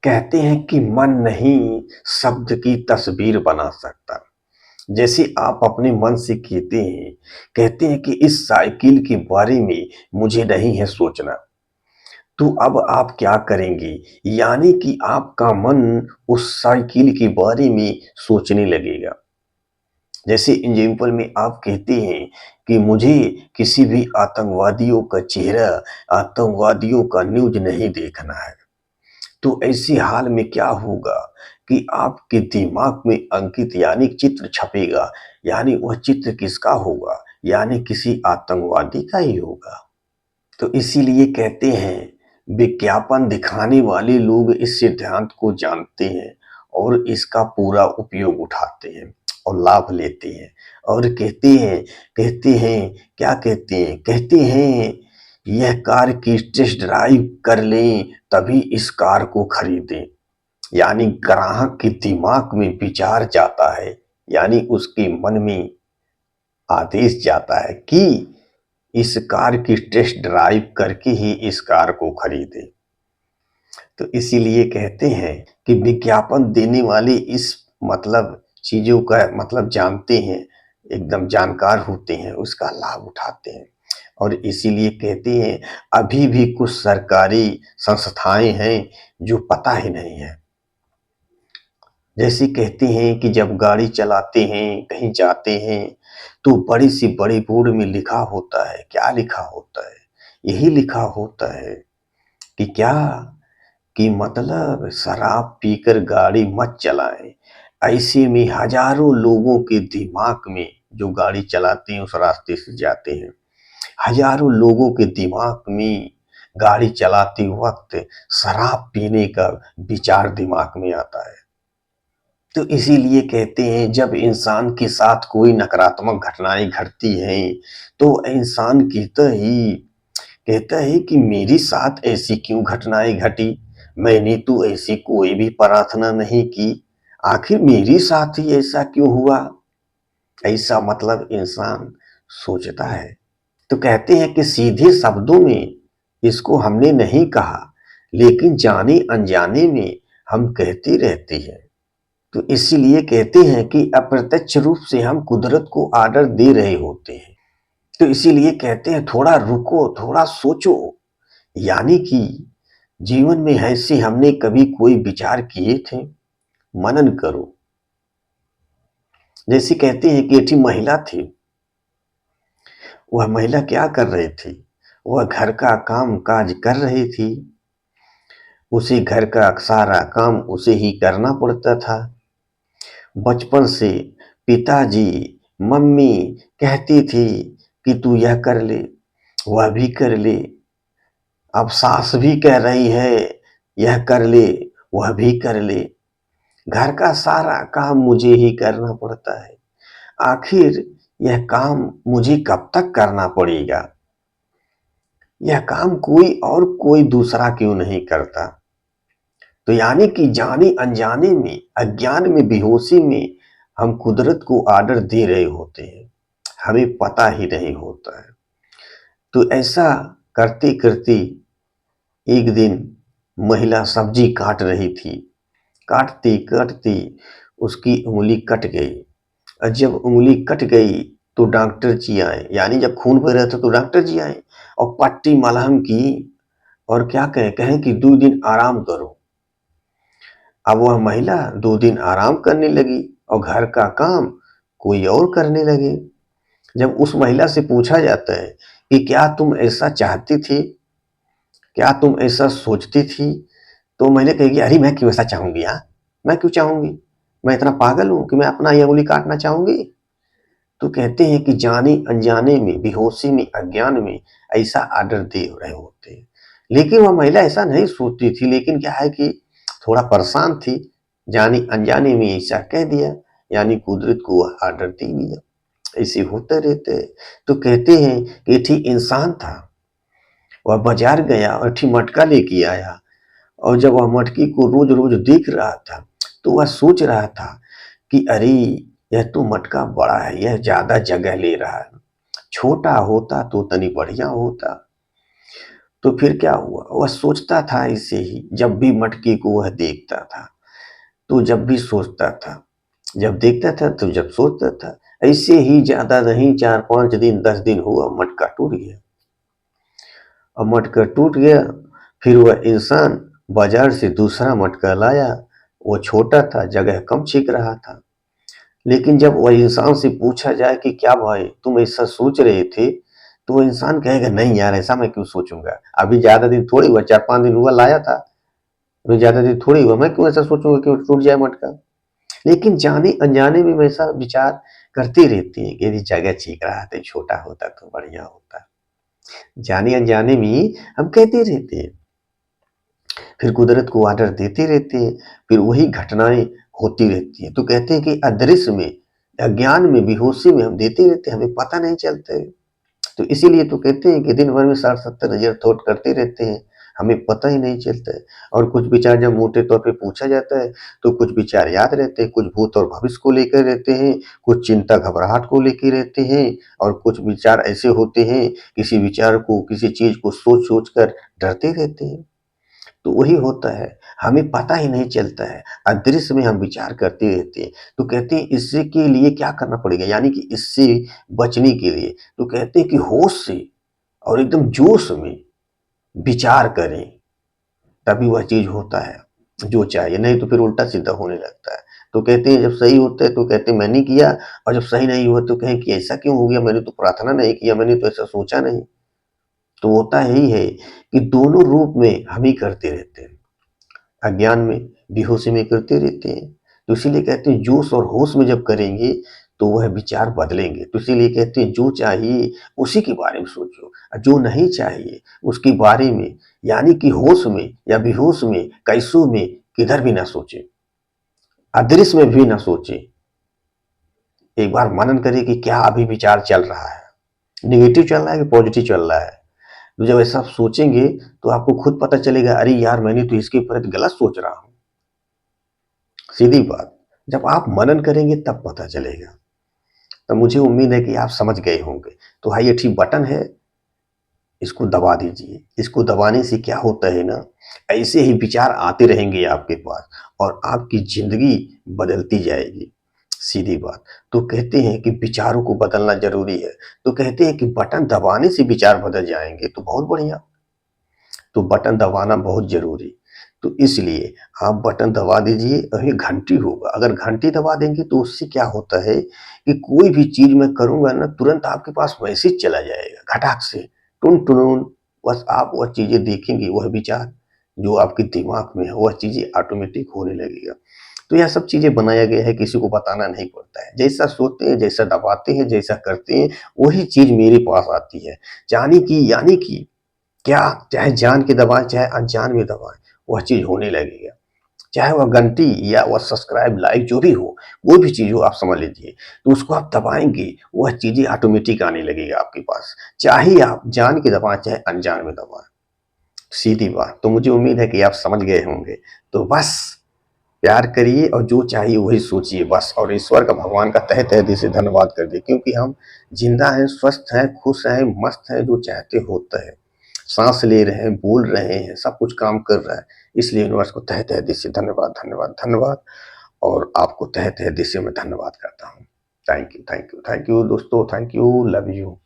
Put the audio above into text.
कहते हैं कि मन नहीं शब्द की तस्वीर बना सकता। जैसे आप अपने मन से कहते हैं कि इस साइकिल के बारे में मुझे नहीं है सोचना। तो अब आप क्या करेंगे? यानी कि आपका मन उस साइकिल के बारे में सोचने लगेगा। जैसे एग्जाम्पल में आप कहते हैं कि मुझे किसी भी आतंकवादियों का चेहरा, आतंकवादियों का न्यूज़ नहीं देखना है। तो ऐसे हाल में क्या होगा कि आपके दिमाग में अंकित यानी चित्र छपेगा, यानी वह चित्र किसका होगा? यानी किसी आतंकवादी का ही होगा। तो इसीलिए कहते हैं विज्ञापन दिखाने वाले लोग इस सिद्धांत को जानते हैं और इसका पूरा उपयोग उठाते हैं और लाभ लेते हैं और कहते हैं क्या कहते हैं यह कार की टेस्ट ड्राइव कर लें तभी इस कार को खरीदें। यानी ग्राहक के दिमाग में विचार जाता है, यानी उसके मन में आदेश जाता है कि इस कार की टेस्ट ड्राइव करके ही इस कार को खरीदें। तो इसीलिए कहते हैं कि विज्ञापन देने वाले इस मतलब चीज़ों का मतलब जानते हैं, एकदम जानकार होते हैं, उसका लाभ उठाते हैं। और इसीलिए कहते हैं अभी भी कुछ सरकारी संस्थाएं हैं जो पता ही नहीं है। जैसे कहते हैं कि जब गाड़ी चलाते हैं, कहीं जाते हैं, तो बड़ी सी बड़ी बोर्ड में लिखा होता है, क्या लिखा होता है? यही लिखा होता है कि क्या कि मतलब शराब पीकर गाड़ी मत चलाएं। ऐसे में हजारों लोगों के दिमाग में जो गाड़ी चलाते हैं उस रास्ते से जाते हैं, हजारों लोगों के दिमाग में गाड़ी चलाते वक्त शराब पीने का विचार दिमाग में आता है। तो इसीलिए कहते हैं जब इंसान के साथ कोई नकारात्मक घटनाएं घटती हैं तो इंसान कहता है कि मेरे साथ ऐसी क्यों घटनाएं घटी, मैंने तो ऐसी कोई भी प्रार्थना नहीं की, आखिर मेरे साथ ही ऐसा क्यों हुआ? ऐसा मतलब इंसान सोचता है। तो कहते हैं कि सीधे शब्दों में इसको हमने नहीं कहा, लेकिन जाने अनजाने में हम कहते रहते हैं। तो इसीलिए कहते हैं कि अप्रत्यक्ष रूप से हम कुदरत को आर्डर दे रहे होते हैं। तो इसीलिए कहते हैं थोड़ा रुको, थोड़ा सोचो। यानी कि जीवन में ऐसे हमने कभी कोई विचार किए थे? मनन करो। जैसे कहते हैं कि एक महिला थी, वह महिला क्या कर रही थी? वह घर का काम काज कर रही थी, उसे घर का सारा काम उसे ही करना पड़ता था। बचपन से पिताजी, मम्मी कहती थी कि तू यह कर ले, वह भी कर ले। अब सास भी कह रही है यह कर ले, वह भी कर ले। घर का सारा काम मुझे ही करना पड़ता है। आखिर यह काम मुझे कब तक करना पड़ेगा? यह काम कोई दूसरा क्यों नहीं करता? तो यानी कि जाने अनजाने में, अज्ञान में, बेहोशी में हम कुदरत को आर्डर दे रहे होते हैं, हमें पता ही नहीं होता है। तो ऐसा करते करते एक दिन महिला सब्जी काट रही थी, काटती काटती उसकी उंगली कट गई। और जब उंगली कट गई तो डॉक्टर जी आए, यानी जब खून बह रहा था तो डॉक्टर जी आए और पट्टी मलहम की और क्या कहें कि 2 दिन आराम करो। अब वह महिला 2 दिन आराम करने लगी और घर का काम कोई और करने लगे। जब उस महिला से पूछा जाता है कि क्या तुम ऐसा चाहती थी, क्या तुम ऐसा सोचती थी, तो मैंने कहेगी अरे मैं क्यों ऐसा चाहूंगी? हाँ, मैं क्यों चाहूंगी? मैं इतना पागल हूं कि मैं अपना ये उंगली काटना चाहूंगी? तो कहते हैं कि जाने अनजाने में, बेहोशी में, अज्ञान में ऐसा आर्डर दे रहे होते हैं। लेकिन वह महिला ऐसा नहीं सोचती थी, लेकिन क्या है कि थोड़ा परेशान थी, जाने अनजाने में ऐसा कह दिया, यानी कुदरत को वह आर्डर दे दिया। ऐसे होते रहते हैं। तो कहते हैं कि एक ही इंसान था, वह बाजार गया और एक मटका लेके आया और जब वह मटकी को रोज रोज देख रहा था तो वह सोच रहा था कि अरे यह तो मटका बड़ा है, यह ज्यादा जगह ले रहा है, छोटा होता तो तनी बढ़िया होता। तो फिर क्या हुआ, वह सोचता था ऐसे ही, जब भी मटके को वह देखता था, तो जब भी सोचता था, जब देखता था तो जब सोचता था, ऐसे ही ज़्यादा नहीं 4-5 दिन 10 दिन हुआ, मटका टूट गया। अब मटका टूट गया, फिर वह इंसान बाजार से दूसरा मटका लाया, वो छोटा था, जगह कम छिक रहा था। लेकिन जब वह इंसान से पूछा जाए कि क्या भाई तुम ऐसा सोच रहे थे, तो वो इंसान कहेगा नहीं यार ऐसा मैं क्यों सोचूंगा, अभी ज्यादा दिन थोड़ी हुआ, 4-5 दिन हुआ लाया था, अभी ज्यादा दिन थोड़ी हुआ, मैं क्यों ऐसा सोचूंगा कि वो टूट जाए मटका। लेकिन जाने अनजाने में वैसा विचार करते रहते हैं कि यदि जगह ठीक रहा था, छोटा होता तो बढ़िया होता, जाने अनजाने में हम कहते रहते हैं। फिर कुदरत को ऑर्डर देते रहते हैं, फिर वही घटनाएं होती रहती हैं। तो कहते हैं कि अदृश्य में, अज्ञान में, बेहोशी में हम देते रहते हैं, हमें पता नहीं चलता है। तो इसीलिए तो कहते हैं कि दिन भर में 60-70 हजार थॉट करते रहते हैं, हमें पता ही नहीं चलता है। और कुछ विचार जब मोटे तौर पे पूछा जाता है, तो कुछ विचार याद रहते हैं, कुछ भूत और भविष्य को लेकर रहते हैं, कुछ चिंता घबराहट को लेकर रहते हैं, और कुछ विचार ऐसे होते हैं, किसी विचार को, किसी चीज को सोच सोच कर डरते रहते हैं। तो वही होता है, हमें पता ही नहीं चलता है, अदृश्य में हम विचार करते रहते हैं। तो कहते हैं इससे के लिए क्या करना पड़ेगा, यानी कि इससे बचने के लिए, तो कहते हैं कि होश से और एकदम जोश में विचार करें, तभी वह चीज होता है जो चाहिए, नहीं तो फिर उल्टा सीधा होने लगता है। तो कहते हैं जब सही होता है तो कहते हैं मैंने किया, और जब सही नहीं हुआ तो कहें कि ऐसा क्यों हो गया, मैंने तो प्रार्थना नहीं किया, मैंने तो ऐसा सोचा नहीं। तो होता यही है कि दोनों रूप में हम ही करते रहते हैं, अज्ञान में, बेहोशी में करते रहते हैं। तो इसीलिए कहते हैं जोश और होश में जब करेंगे तो वह विचार बदलेंगे। तो इसीलिए कहते हैं जो चाहिए उसी के बारे में सोचो, और जो नहीं चाहिए उसके बारे में, यानी कि होश में या बेहोश में, कैसों में, किधर भी ना सोचे, अदृश्य में भी ना सोचे। एक बार मनन करिए कि क्या अभी विचार चल रहा है, निगेटिव चल रहा है कि पॉजिटिव चल रहा है। तो जब ऐसा आप सोचेंगे तो आपको खुद पता चलेगा, अरे यार मैंने तो इसके ऊपर गलत सोच रहा हूँ। सीधी बात, जब आप मनन करेंगे तब पता चलेगा। तो मुझे उम्मीद है कि आप समझ गए होंगे। तो हाँ, ये ठीक बटन है, इसको दबा दीजिए। इसको दबाने से क्या होता है ना, ऐसे ही विचार आते रहेंगे आपके पास, और आपकी जिंदगी बदलती जाएगी। सीधी बात। तो कहते हैं कि विचारों को बदलना जरूरी है, तो कहते हैं कि बटन दबाने से विचार बदल जाएंगे, तो बहुत बढ़िया। तो बटन दबाना बहुत जरूरी, तो इसलिए आप बटन दबा दीजिए, और ये घंटी होगा, अगर घंटी दबा देंगे तो उससे क्या होता है कि कोई भी चीज मैं करूंगा ना, तुरंत आपके पास मैसेज चला जाएगा घटाक से, टुन टुन, बस आप वह चीजें देखेंगे, वह विचार जो आपके दिमाग में है वह चीजें ऑटोमेटिक होने लगेगा। तो यह सब चीजें बनाया गया है, किसी को बताना नहीं पड़ता है, जैसा सोचते हैं, जैसा दबाते हैं, जैसा करते हैं, वही चीज मेरे पास आती है। जानी कि यानी कि क्या, चाहे जान के दबाएं चाहे अनजान में दबाएं, वह चीज होने लगेगा। चाहे वह घंटी या वह सब्सक्राइब लाइक जो भी हो, कोई भी चीज हो आप समझ लीजिए, तो उसको आप दबाएंगे, वह चीजें ऑटोमेटिक आने लगेगा आपके पास, चाहे आप जान के दबाएं चाहे अनजान में दबाएं। सीधी बात। तो मुझे उम्मीद है कि आप समझ गए होंगे। तो बस प्यार करिए और जो चाहिए वही सोचिए बस, और ईश्वर का, भगवान का तहे तहे दिल से धन्यवाद कर दिए, क्योंकि हम जिंदा हैं, स्वस्थ हैं, खुश हैं, मस्त हैं, जो चाहते होता है, सांस ले रहे हैं, बोल रहे हैं, सब कुछ काम कर रहा है। इसलिए यूनिवर्स को तहे तहे दिल से धन्यवाद धन्यवाद धन्यवाद, और आपको तहे तहे दिल से मैं धन्यवाद करता हूँ। Thank you thank you thank you दोस्तों, थैंक यू, लव यू।